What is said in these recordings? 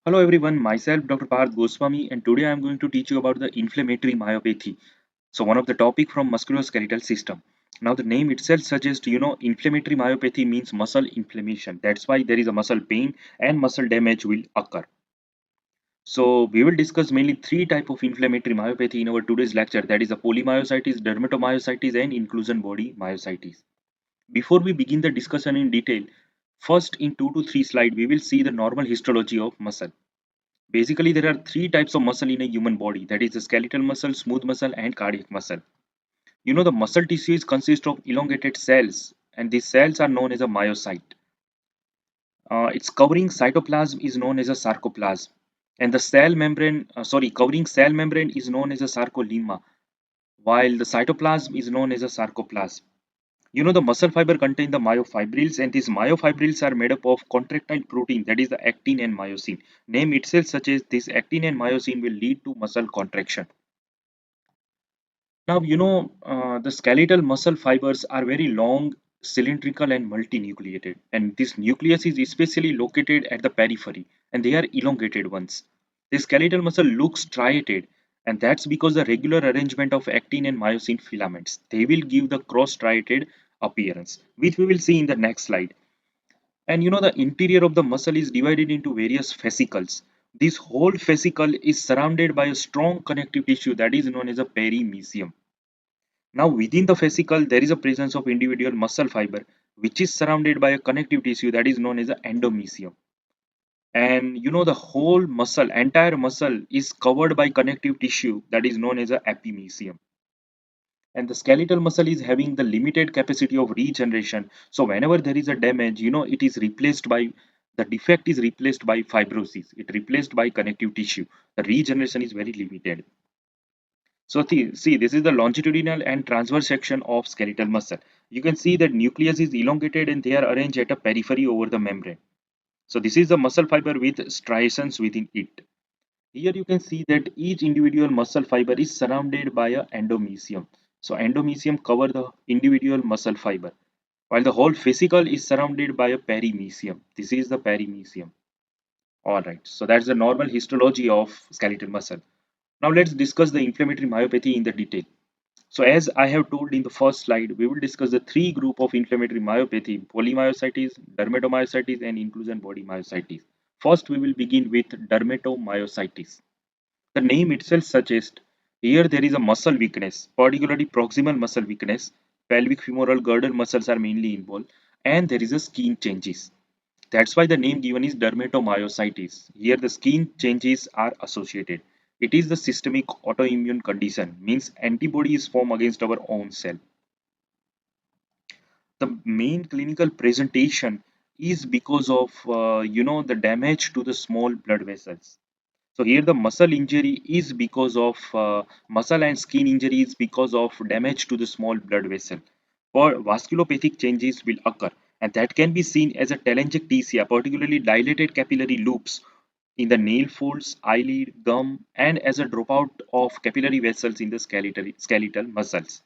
Hello everyone, myself Dr. Parth Goswami and today I am going to teach you about the inflammatory myopathy. So one of the topic from musculoskeletal system. Now the name itself suggests inflammatory myopathy means muscle inflammation. That's why there is a muscle pain and muscle damage will occur. So we will discuss mainly three type of inflammatory myopathy in our today's lecture, that is a polymyositis, dermatomyositis and inclusion body myositis. Before we begin the discussion in detail, first in 2 to 3 slides we will see the normal histology of muscle. Basically, there are three types of muscle in a human body, that is the skeletal muscle, smooth muscle, and cardiac muscle. The muscle tissues consist of elongated cells, and these cells are known as a myocyte. Its covering cytoplasm is known as a sarcoplasm, and the covering cell membrane is known as a sarcolemma, while the cytoplasm is known as a sarcoplasm. The muscle fiber contain the myofibrils, and these myofibrils are made up of contractile protein, that is the actin and myosin. Name itself suggests this actin and myosin will lead to muscle contraction. Now, the skeletal muscle fibers are very long, cylindrical, and multinucleated, and this nucleus is especially located at the periphery, and they are elongated ones. The skeletal muscle looks striated, and that's because the regular arrangement of actin and myosin filaments. They will give the cross-striated appearance, which we will see in the next slide. And the interior of the muscle is divided into various fascicles. This whole fascicle is surrounded by a strong connective tissue that is known as a perimysium. Now, within the fascicle, there is a presence of individual muscle fiber, which is surrounded by a connective tissue that is known as the endomysium. And the whole muscle, entire muscle, is covered by connective tissue that is known as a epimysium. And the skeletal muscle is having the limited capacity of regeneration. So whenever there is a damage, it is replaced by the defect is replaced by fibrosis. It replaced by connective tissue. The regeneration is very limited. So see, this is the longitudinal and transverse section of skeletal muscle. You can see that nucleus is elongated and they are arranged at a periphery over the membrane. So this is the muscle fiber with striations within it. Here you can see that each individual muscle fiber is surrounded by a endomysium. So endomysium cover the individual muscle fiber, while the whole fascicle is surrounded by a perimysium. This is the perimysium. Alright, so that's the normal histology of skeletal muscle. Now let's discuss the inflammatory myopathy in the detail. So as I have told in the first slide, we will discuss the three group of inflammatory myopathy: polymyositis, dermatomyositis, and inclusion body myositis. First, we will begin with dermatomyositis. The name itself suggests here there is a muscle weakness, particularly proximal muscle weakness. Pelvic femoral girdle muscles are mainly involved, and there is a skin changes. That's why the name given is dermatomyositis. Here the skin changes are associated. It is the systemic autoimmune condition, means antibody is formed against our own cell. The main clinical presentation is because of the damage to the small blood vessels. So here the muscle injury is because of muscle and skin injury is because of damage to the small blood vessel. For vasculopathic changes will occur, and that can be seen as a telangiectasia, particularly dilated capillary loops in the nail folds, eyelid, gum, and as a dropout of capillary vessels in the skeletal muscles.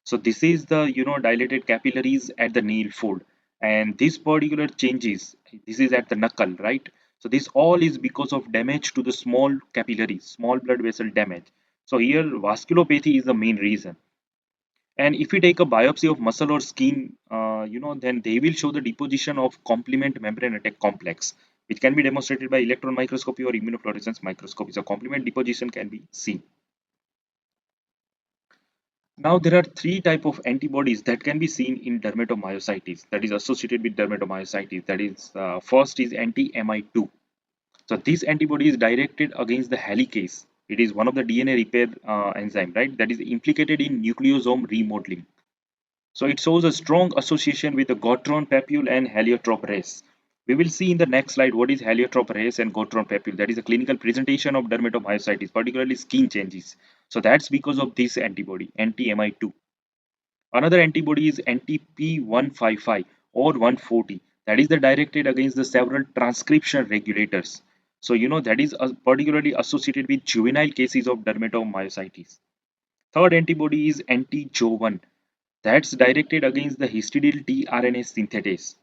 So this is the dilated capillaries at the nail fold, and this particular changes. This is at the knuckle, right? So this all is because of damage to the small capillaries, small blood vessel damage. So here vasculopathy is the main reason. And if we take a biopsy of muscle or skin, then they will show the deposition of complement membrane attack complex, which can be demonstrated by electron microscopy or immunofluorescence microscopy. So complement deposition can be seen. Now there are three type of antibodies that can be seen in dermatomyositis, that is associated with dermatomyositis. That is first is anti-Mi2. So this antibody is directed against the helicase. It is one of the DNA repair enzyme, right? That is implicated in nucleosome remodeling. So it shows a strong association with the Gottron papule and heliotrope race. We will see in the next slide what is heliotrope race and Gottron papule. That is a clinical presentation of dermatomyositis, particularly skin changes. So that's because of this antibody, anti-Mi2. Another antibody is anti-P155 or 140. That is the directed against the several transcription regulators. So that is particularly associated with juvenile cases of dermatomyositis. Third antibody is anti-Jo1, that's directed against the histidyl tRNA synthetase.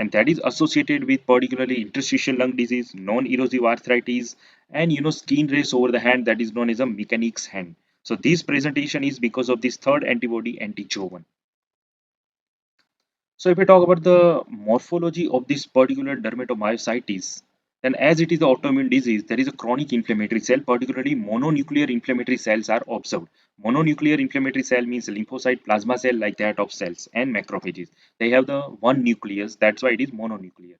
and that is associated with particularly interstitial lung disease, non-erosive arthritis, and skin race over the hand, that is known as a mechanic's hand. So this presentation is because of this third antibody anti-Jo1. So if we talk about the morphology of this particular dermatomyositis, then as it is the autoimmune disease, there is a chronic inflammatory cell, particularly mononuclear inflammatory cells are observed. Mononuclear inflammatory cell means lymphocyte plasma cell like that of cells and macrophages. They have the one nucleus, that's why it is mononuclear.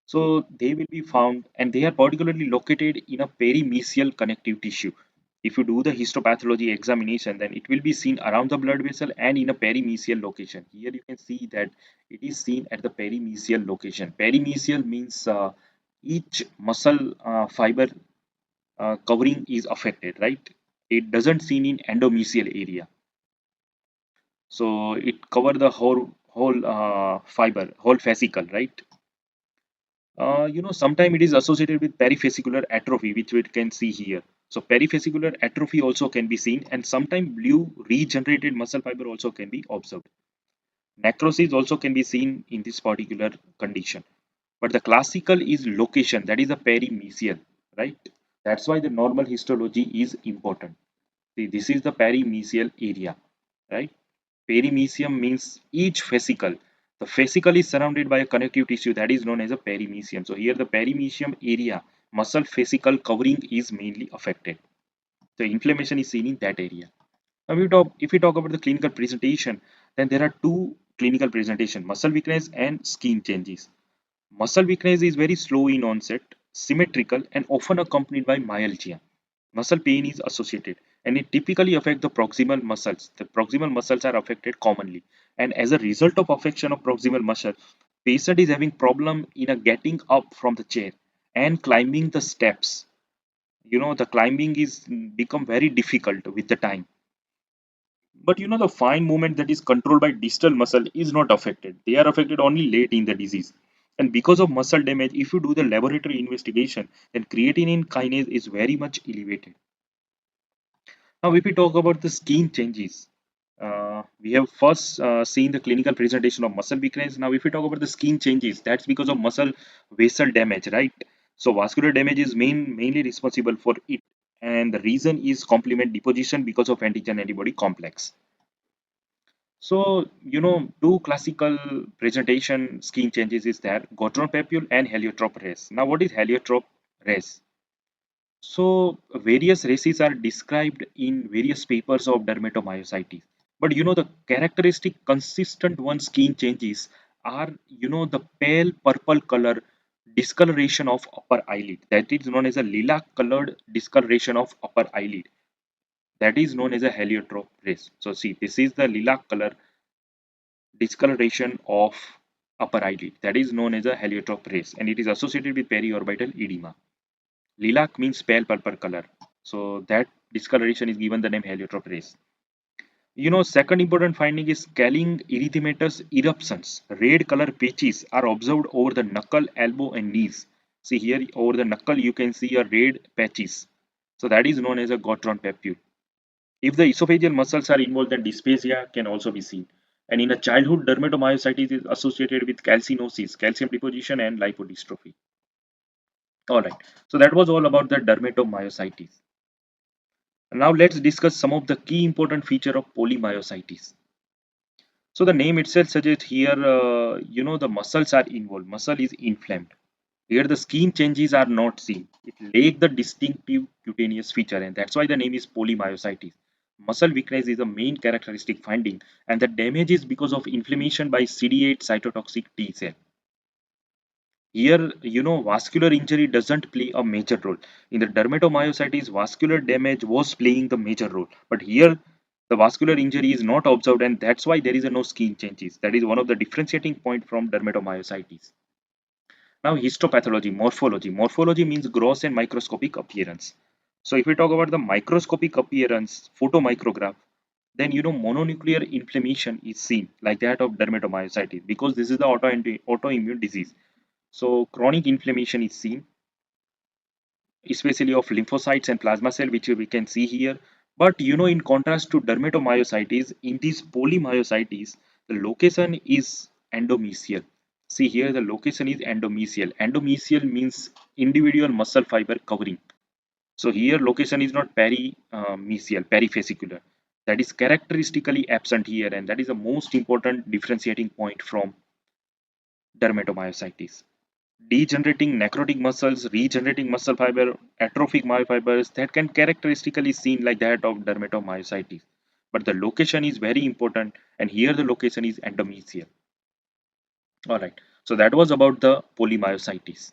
So they will be found, and they are particularly located in a perimysial connective tissue. If you do the histopathology examination, then it will be seen around the blood vessel and in a perimysial location. Here you can see that it is seen at the perimysial location. Perimysial means each muscle fiber covering is affected, right? It doesn't seen in endomysial area. So it cover the whole fiber, whole fascicle, right? Sometimes it is associated with perifascicular atrophy, which we can see here. So perifascicular atrophy also can be seen, and sometimes blue regenerated muscle fiber also can be observed. Necrosis also can be seen in this particular condition. But the classical is location, that is the perimysial, right? That's why the normal histology is important. See, this is the perimysial area, right? Perimysium means each fascicle. The fascicle is surrounded by a connective tissue that is known as a perimysium. So here the perimysium area, muscle fascicle covering is mainly affected. The inflammation is seen in that area. Now if we talk about the clinical presentation, then there are two clinical presentation: muscle weakness and skin changes. Muscle weakness is very slow in onset, symmetrical, and often accompanied by myalgia. Muscle pain is associated, and it typically affects the proximal muscles. The proximal muscles are affected commonly, and as a result of affection of proximal muscle, patient is having problem in a getting up from the chair and climbing the steps. The climbing is become very difficult with the time. But the fine movement that is controlled by distal muscle is not affected. They are affected only late in the disease. And because of muscle damage, if you do the laboratory investigation, then creatinine kinase is very much elevated. Now, if we talk about the skin changes, we have first seen the clinical presentation of muscle weakness. Now, if we talk about the skin changes, that's because of muscle vessel damage, right? So, vascular damage is mainly responsible for it, and the reason is complement deposition because of antigen antibody complex. So, two classical presentation skin changes is there: Gotron papule and heliotrope race. Now, what is heliotrope race? So various races are described in various papers of dermatomyositis. But the characteristic consistent one skin changes are the pale purple color discoloration of upper eyelid. That is known as a lilac colored discoloration of upper eyelid. That is known as a heliotrope race. So see, this is the lilac color discoloration of upper eyelid. That is known as a heliotrope race, and it is associated with periorbital edema. Lilac means pale purple color. So that discoloration is given the name heliotrope race. Second important finding is scaling erythematous eruptions. Red color patches are observed over the knuckle, elbow, and knees. See here over the knuckle you can see a red patches. So that is known as a Gotron papule. If the esophageal muscles are involved, then dysphagia can also be seen. And in a childhood, dermatomyositis is associated with calcinosis, calcium deposition, and lipodystrophy. All right. So that was all about the dermatomyositis. Now let's discuss some of the key important feature of polymyositis. So the name itself suggests here, the muscles are involved. Muscle is inflamed. Here the skin changes are not seen. It lacks the distinctive cutaneous feature, and that's why the name is polymyositis. Muscle weakness is the main characteristic finding, and the damage is because of inflammation by CD8 cytotoxic T cell. Here, vascular injury doesn't play a major role. In the dermatomyositis, vascular damage was playing the major role. But here, the vascular injury is not observed, and that's why there is no skin changes. That is one of the differentiating point from dermatomyositis. Now, histopathology, morphology. Morphology means gross and microscopic appearance. So, if we talk about the microscopic appearance, photomicrograph, then mononuclear inflammation is seen like that of dermatomyositis because this is the autoimmune disease. So chronic inflammation is seen, especially of lymphocytes and plasma cell, which we can see here. But in contrast to dermatomyositis, in this polymyositis, the location is endomysial. See here the location is endomysial. Endomysial means individual muscle fiber covering. So here location is not perimysial, perifascicular. That is characteristically absent here, and that is the most important differentiating point from dermatomyositis. Degenerating necrotic muscles, regenerating muscle fiber, atrophic myofibers that can characteristically seen like that of dermatomyositis. But the location is very important, and here the location is endomysial. All right. So that was about the polymyositis.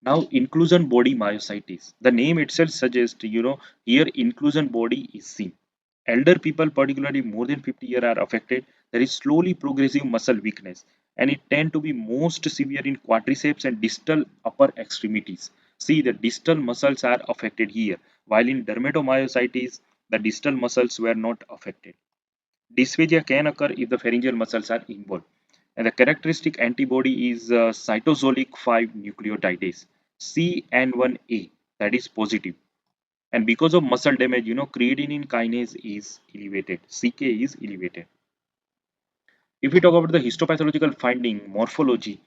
Now, inclusion body myositis. The name itself suggests, here inclusion body is seen. Elder people, particularly more than 50 years, are affected. There is slowly progressive muscle weakness, and it tend to be most severe in quadriceps and distal upper extremities. See, the distal muscles are affected here, while in dermatomyositis, the distal muscles were not affected. Dysphagia can occur if the pharyngeal muscles are involved. And the characteristic antibody is cytosolic 5 nucleotidase CN1A, that is positive. And because of muscle damage, creatinine kinase is elevated, CK is elevated. If we talk about the histopathological finding, morphology,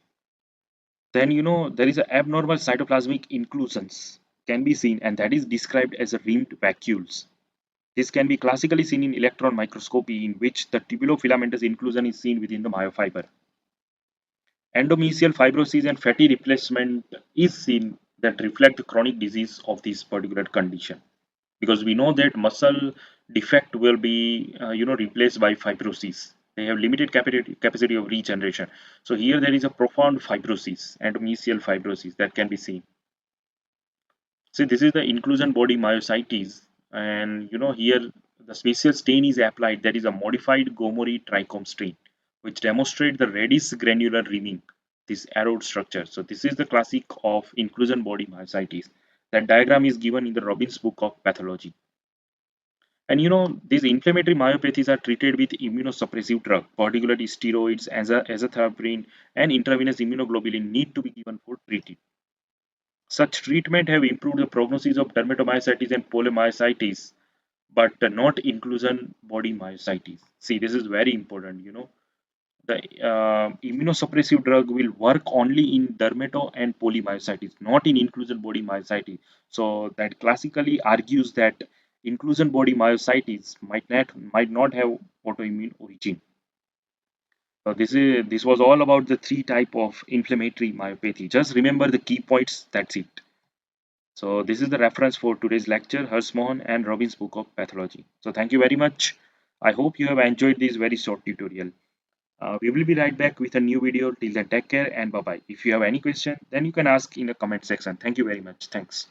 then there is a abnormal cytoplasmic inclusions can be seen, and that is described as rimmed vacuoles. This can be classically seen in electron microscopy, in which the tubulofilamentous inclusion is seen within the myofiber. Endomysial fibrosis and fatty replacement is seen that reflect the chronic disease of this particular condition, because we know that muscle defect will be replaced by fibrosis. They have limited capacity of regeneration. So here there is a profound fibrosis, endomysial fibrosis, that can be seen. See, this is the inclusion body myositis, and here the special stain is applied, that is a modified Gomori trichome stain, which demonstrate the reddish granular rimming, this arrowed structure. So this is the classic of inclusion body myositis. That diagram is given in the Robbins book of pathology. And these inflammatory myopathies are treated with immunosuppressive drug, particularly steroids, azathioprine, and intravenous immunoglobulin need to be given for treating. Such treatment have improved the prognosis of dermatomyositis and polymyositis, but not inclusion body myositis. See, this is very important. The immunosuppressive drug will work only in dermato and polymyositis, not in inclusion body myositis. So that classically argues that inclusion body myositis might not have autoimmune origin. So this was all about the three type of inflammatory myopathy. Just remember the key points. That's it. So this is the reference for today's lecture, Mohan and Robin's book of pathology. So thank you very much. I hope you have enjoyed this very short tutorial. We will be right back with a new video. Till then, take care and bye bye. If you have any question, then you can ask in the comment section. Thank you very much. Thanks.